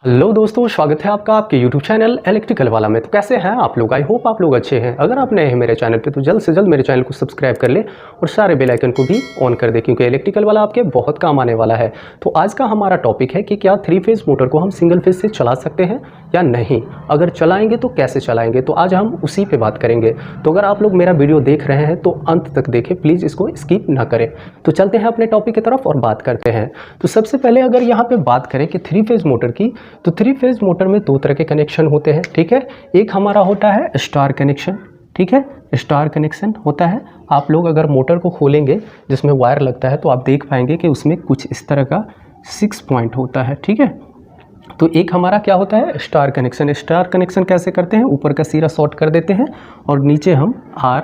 Hello दोस्तों, स्वागत है आपका आपके YouTube चैनल इलेक्ट्रिकल वाला में। तो कैसे हैं आप लोग? आई होप आप लोग अच्छे हैं। अगर आप नए हैं मेरे चैनल पे तो जल्द से जल्द मेरे चैनल को सब्सक्राइब कर ले और सारे बेल आइकन को भी ऑन कर दे, क्योंकि इलेक्ट्रिकल वाला आपके बहुत काम आने वाला है। तो आज का हमारा टॉपिक है कि क्या 3 फेज़ मोटर को हम सिंगल फेज़ से चला सकते हैं या नहीं, अगर चलाएँगे तो कैसे चलाएँगे। तो आज हम उसी पर बात करेंगे। तो अगर आप लोग मेरा वीडियो देख रहे हैं तो अंत तक देखें, प्लीज़ इसको स्किप ना करें। तो चलते हैं अपने टॉपिक की तरफ और बात करते हैं। तो सबसे पहले अगर यहाँ पर बात करें कि 3 फेज़ मोटर की, तो 3 फेज़ मोटर में दो तरह के कनेक्शन होते हैं। ठीक है, एक हमारा होता है स्टार कनेक्शन। ठीक है, स्टार कनेक्शन होता है। आप लोग अगर मोटर को खोलेंगे जिसमें वायर लगता है तो आप देख पाएंगे कि उसमें कुछ इस तरह का 6 पॉइंट होता है। ठीक है, तो एक हमारा क्या होता है स्टार कनेक्शन। स्टार कनेक्शन कैसे करते हैं, ऊपर का सिरा शॉर्ट कर देते हैं और नीचे हम R,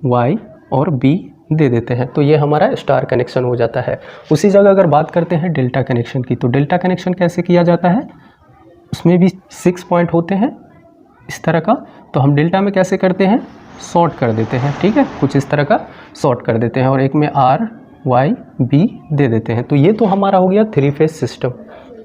Y और B दे देते हैं, तो ये हमारा स्टार कनेक्शन हो जाता है। उसी जगह अगर बात करते हैं डेल्टा कनेक्शन की, तो डेल्टा कनेक्शन कैसे किया जाता है, उसमें भी 6 पॉइंट होते हैं इस तरह का। तो हम डेल्टा में कैसे करते हैं, शॉर्ट कर देते हैं। ठीक है, कुछ इस तरह का शॉर्ट कर देते हैं और एक में R, Y, B दे देते हैं। तो ये तो हमारा हो गया 3 फेज़ सिस्टम।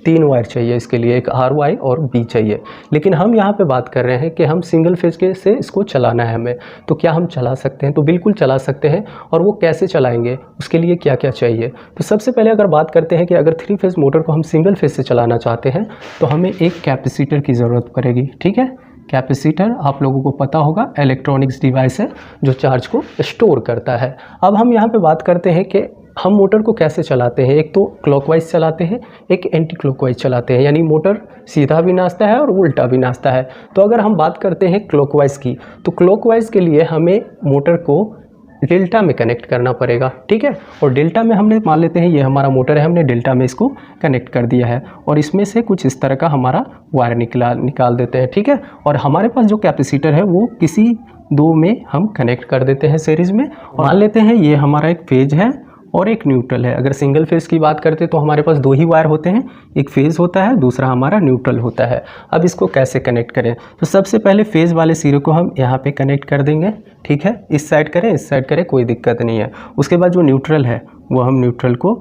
3 वायर चाहिए इसके लिए, एक R, Y और B चाहिए। लेकिन हम यहाँ पे बात कर रहे हैं कि हम सिंगल फेज़ के से इसको चलाना है हमें, तो क्या हम चला सकते हैं? तो बिल्कुल चला सकते हैं। और वो कैसे चलाएंगे, उसके लिए क्या क्या चाहिए? तो सबसे पहले अगर बात करते हैं कि अगर 3 फेज़ मोटर को हम सिंगल फेज़ से चलाना चाहते हैं तो हमें एक कैपेसिटर की ज़रूरत पड़ेगी। ठीक है, कैपेसिटर आप लोगों को पता होगा इलेक्ट्रॉनिक्स डिवाइस है जो चार्ज को स्टोर करता है। अब हम यहाँ पे बात करते हैं कि हम मोटर को कैसे चलाते हैं। एक तो क्लॉकवाइज चलाते हैं, एक एंटी क्लॉकवाइज चलाते हैं, यानी मोटर सीधा भी नाचता है और उल्टा भी नाचता है। तो अगर हम बात करते हैं क्लॉकवाइज की, तो क्लॉकवाइज के लिए हमें मोटर को डेल्टा में कनेक्ट करना पड़ेगा। ठीक है, और डेल्टा में हमने मान लेते हैं ये हमारा मोटर है, हमने डेल्टा में इसको कनेक्ट कर दिया है और इसमें से कुछ इस तरह का हमारा वायर निकाल देते हैं। ठीक है, और हमारे पास जो कैपेसिटर है वो किसी 2 में हम कनेक्ट कर देते हैं सीरीज़ में। मान लेते हैं ये हमारा एक फेज है और एक न्यूट्रल है। अगर सिंगल फेज़ की बात करते तो हमारे पास 2 ही वायर होते हैं, एक फेज़ होता है, दूसरा हमारा न्यूट्रल होता है। अब इसको कैसे कनेक्ट करें, तो सबसे पहले फेज़ वाले सिरे को हम यहाँ पे कनेक्ट कर देंगे। ठीक है, इस साइड करें इस साइड करें कोई दिक्कत नहीं है। उसके बाद जो न्यूट्रल है वो हम न्यूट्रल को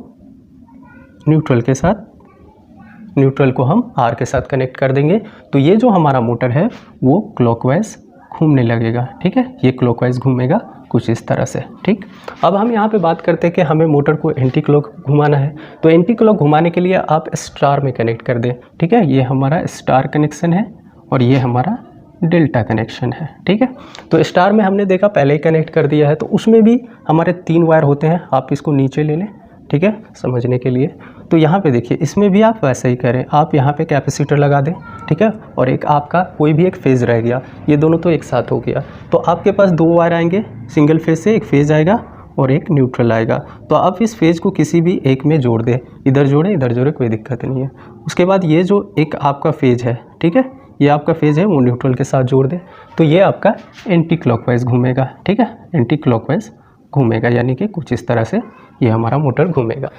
हम R के साथ कनेक्ट कर देंगे। तो ये जो हमारा मोटर है वो क्लॉकवाइज घूमने लगेगा। ठीक है, ये क्लॉकवाइज घूमेगा कुछ इस तरह से। ठीक, अब हम यहाँ पे बात करते हैं कि हमें मोटर को एंटी क्लॉक घुमाना है। तो एंटी क्लॉक घुमाने के लिए आप स्टार में कनेक्ट कर दें। ठीक है, ये हमारा स्टार कनेक्शन है और ये हमारा डेल्टा कनेक्शन है। ठीक है, तो स्टार में हमने देखा पहले ही कनेक्ट कर दिया है, तो उसमें भी हमारे 3 वायर होते हैं। आप इसको नीचे ले लें, ठीक है, समझने के लिए। तो यहाँ पे देखिए इसमें भी आप वैसे ही करें, आप यहाँ पे कैपेसिटर लगा दें। ठीक है, और एक आपका कोई भी एक फेज़ रह गया, ये दोनों तो एक साथ हो गया। तो आपके पास 2 वायर आएंगे सिंगल फेज़ से, एक फेज़ आएगा और एक न्यूट्रल आएगा। तो आप इस फेज़ को किसी भी एक में जोड़ दें, इधर जोड़े कोई दिक्कत नहीं है। उसके बाद ये जो एक आपका फेज़ है, ठीक है, ये आपका फेज़ है वो न्यूट्रल के साथ जोड़ दें, तो ये आपका एंटी क्लॉकवाइज घूमेगा। ठीक है, एंटी क्लॉकवाइज घूमेगा, यानी कि कुछ इस तरह से ये हमारा मोटर घूमेगा।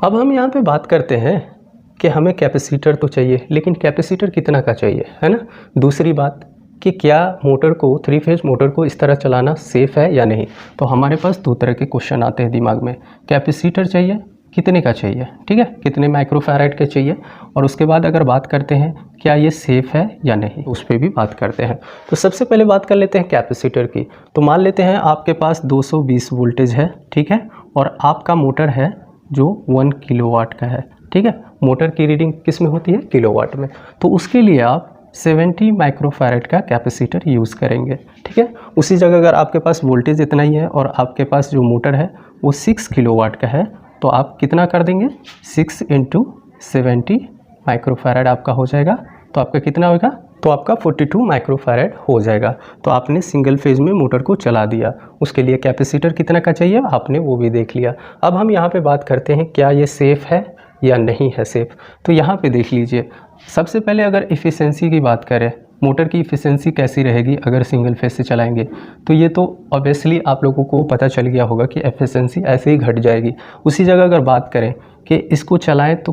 अब हम यहाँ पे बात करते हैं कि हमें कैपेसिटर तो चाहिए, लेकिन कैपेसिटर कितना का चाहिए, है ना। दूसरी बात कि क्या मोटर को 3 फेज़ मोटर को इस तरह चलाना सेफ़ है या नहीं। तो हमारे पास 2 तरह के क्वेश्चन आते हैं दिमाग में। कैपेसिटर चाहिए, कितने का चाहिए, ठीक है, कितने माइक्रोफैराड के चाहिए, और उसके बाद अगर बात करते हैं क्या ये सेफ़ है या नहीं, उस पर भी बात करते हैं। तो सबसे पहले बात कर लेते हैं कैपेसिटर की। तो मान लेते हैं आपके पास 220 वोल्टेज है, ठीक है, और आपका मोटर है जो 1 किलोवाट का है। ठीक है, मोटर की रीडिंग किस में होती है, किलोवाट में। तो उसके लिए आप 70 माइक्रोफैराड का कैपेसिटर यूज़ करेंगे। ठीक है, उसी जगह अगर आपके पास वोल्टेज इतना ही है और आपके पास जो मोटर है वो 6 किलोवाट का है, तो आप कितना कर देंगे, 6 × 70 माइक्रोफैराड आपका हो जाएगा। तो आपका कितना होगा, तो आपका 42 माइक्रोफैराड हो जाएगा। तो आपने सिंगल फेज़ में मोटर को चला दिया। उसके लिए कैपेसिटर कितना का चाहिए आपने वो भी देख लिया। अब हम यहाँ पे बात करते हैं क्या ये सेफ़ है या नहीं है सेफ़। तो यहाँ पे देख लीजिए, सबसे पहले अगर इफ़िशेंसी की बात करें, मोटर की इफ़िशेंसी कैसी रहेगी अगर सिंगल फेज़ से चलाएंगे, तो ये तो ऑब्वियसली आप लोगों को पता चल गया होगा कि एफिशिएंसी ऐसे ही घट जाएगी। उसी जगह अगर बात करें कि इसको चलाएं तो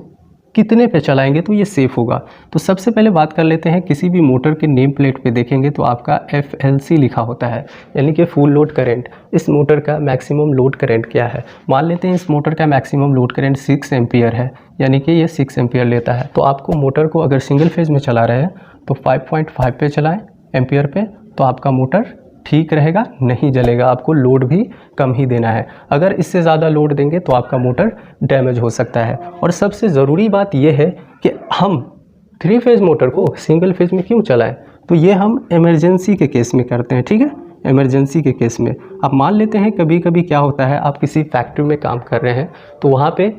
कितने पे चलाएंगे तो ये सेफ़ होगा। तो सबसे पहले बात कर लेते हैं, किसी भी मोटर के नेम प्लेट पे देखेंगे तो आपका FLC लिखा होता है, यानी कि फुल लोड करंट। इस मोटर का मैक्सिमम लोड करंट क्या है? मान लेते हैं इस मोटर का मैक्सिमम लोड करंट 6 एम्पियर है, यानी कि ये 6 एम्पियर लेता है। तो आपको मोटर को अगर सिंगल फेज़ में चला रहे हैं तो 5.5 पे चलाएँ एम्पियर पे, तो आपका मोटर ठीक रहेगा, नहीं जलेगा। आपको लोड भी कम ही देना है। अगर इससे ज़्यादा लोड देंगे तो आपका मोटर डैमेज हो सकता है। और सबसे ज़रूरी बात यह है कि हम 3 फेज़ मोटर को सिंगल फेज़ में क्यों चलाएं? तो ये हम इमरजेंसी के केस में करते हैं, ठीक है। इमरजेंसी के केस में अब मान लेते हैं कभी कभी क्या होता है, आप किसी फैक्ट्री में काम कर रहे हैं तो वहाँ पे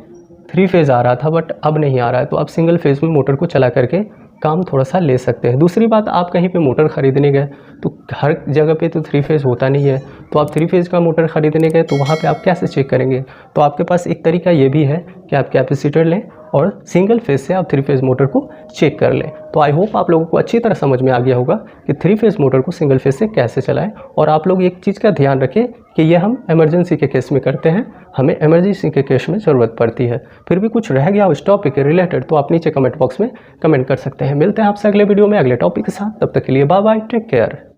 3 फेज़ आ रहा था बट अब नहीं आ रहा है, तो आप सिंगल फेज़ में मोटर को चला करके काम थोड़ा सा ले सकते हैं। दूसरी बात, आप कहीं पे मोटर ख़रीदने गए तो हर जगह पे तो 3 फेज़ होता नहीं है, तो आप 3 फेज़ का मोटर ख़रीदने गए तो वहाँ पे आप कैसे चेक करेंगे? तो आपके पास एक तरीका ये भी है कि आप कैपेसिटर लें और सिंगल फेज़ से आप 3 फेज़ मोटर को चेक कर लें। तो आई होप आप लोगों को अच्छी तरह समझ में आ गया होगा कि 3 फेज़ मोटर को सिंगल फेज़ से कैसे चलाएं। और आप लोग एक चीज़ का ध्यान रखें कि ये हम इमरजेंसी के केस में करते हैं, हमें इमरजेंसी के केस में ज़रूरत पड़ती है। फिर भी कुछ रह गया उस टॉपिक के रिलेटेड तो आप नीचे कमेंट बॉक्स में कमेंट कर सकते हैं। मिलते हैं आपसे अगले वीडियो में अगले टॉपिक के साथ, तब तक के लिए बाय बाय, टेक केयर।